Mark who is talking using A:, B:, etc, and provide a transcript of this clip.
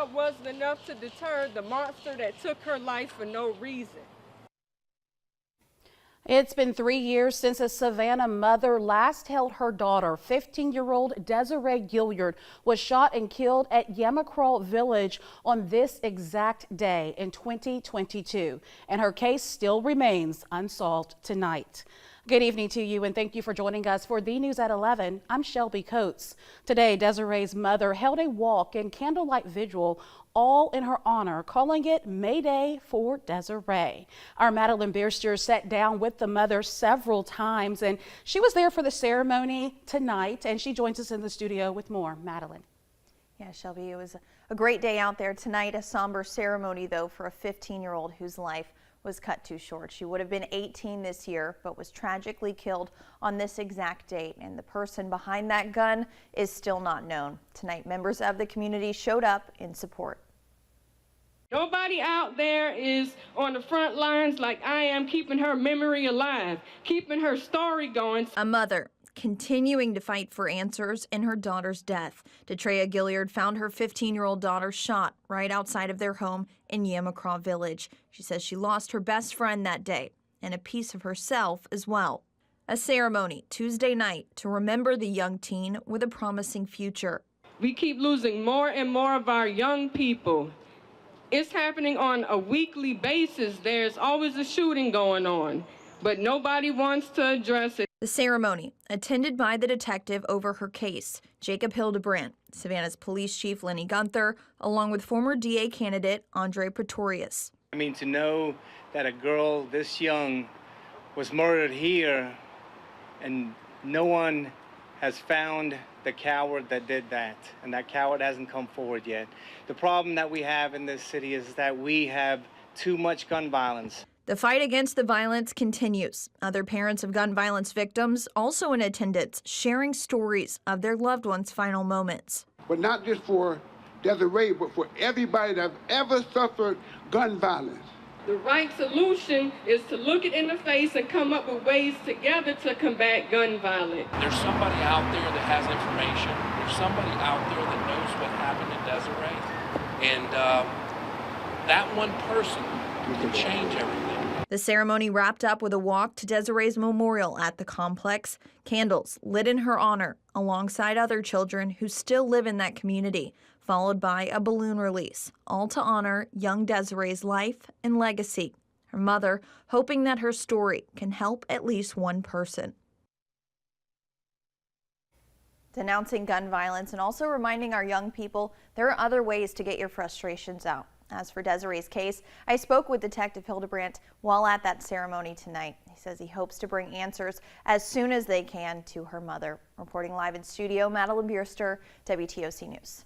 A: blood wasn't enough to deter the monster that took her life for no reason.
B: It's been 3 years since a Savannah mother last held her daughter. 15-year-old Desaray Gilliard was shot and killed at Yamacraw Village on this exact day in 2022, and her case still remains unsolved tonight. Good evening to you, and thank you for joining us for the News at 11. I'm Shelby Coates. Today, Desiray's mother held a walk and candlelight vigil, all in her honor, calling it Mayday for Desaray. Our Madeline Bierster sat down with the mother several times, and she was there for the ceremony tonight, and she joins us in the studio with more. Madeline.
C: Yeah, Shelby, it was a great day out there tonight. A somber ceremony, though, for a 15-year-old whose life was cut too short. She would have been 18 this year, but was tragically killed on this exact date. And the person behind that gun is still not known. Tonight, members of the community showed up in support.
A: Nobody out there is on the front lines like I am, keeping her memory alive, keeping her story going.
C: A mother continuing to fight for answers in her daughter's death. Desaray Gilliard found her 15-year-old daughter shot right outside of their home in Yamacraw Village. She says she lost her best friend that day and a piece of herself as well. A ceremony Tuesday night to remember the young teen with a promising future.
A: We keep losing more and more of our young people. It's happening on a weekly basis. There's always a shooting going on, but nobody wants to address it.
C: The ceremony, attended by the detective over her case, Jacob Hildebrandt, Savannah's police chief Lenny Gunther, along with former DA candidate Andre Pretorius.
D: I mean, to know that a girl this young was murdered here and no one has found the coward that did that, and that coward hasn't come forward yet. The problem that we have in this city is that we have too much gun violence.
C: The fight against the violence continues. Other parents of gun violence victims also in attendance, sharing stories of their loved ones' final moments.
E: But not just for Desaray, but for everybody that's ever suffered gun violence.
A: The right solution is to look it in the face and come up with ways together to combat gun violence.
F: There's somebody out there that has information. There's somebody out there that knows what happened to Desaray. And that one person can change everything.
C: The ceremony wrapped up with a walk to Desiray's memorial at the complex. Candles lit in her honor alongside other children who still live in that community, followed by a balloon release, all to honor young Desiray's life and legacy. Her mother hoping that her story can help at least one person. Denouncing gun violence and also reminding our young people there are other ways to get your frustrations out. As for Desiray's case, I spoke with Detective Hildebrandt while at that ceremony tonight. He says he hopes to bring answers as soon as they can to her mother. Reporting live in studio, Madeline Bierster, WTOC News.